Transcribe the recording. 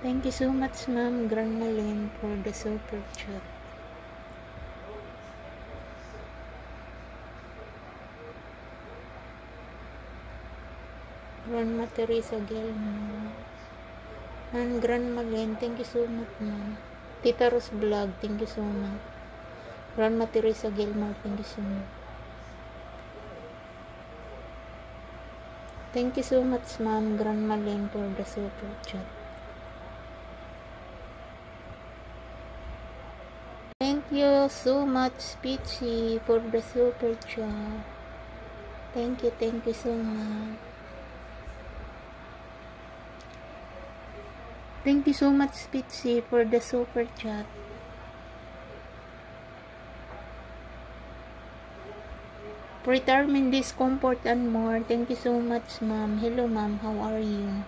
Thank you so much, Ma'am Grandma Lynn, for the super chat. Grandma Teresa Gelman. And Grandma Lynn, thank you so much, Ma'am. Tita Rose Vlog, thank you so much. Grandma Teresa Gelman, thank you so much. Thank you so much, Ma'am Grandma Lynn, for the super chat. Thank you so much, Peachy, for the super chat. Thank you so much. Thank you so much, Peachy, for the super chat. Retirement discomfort and more. Thank you so much, Ma'am. Hello, Ma'am. How are you?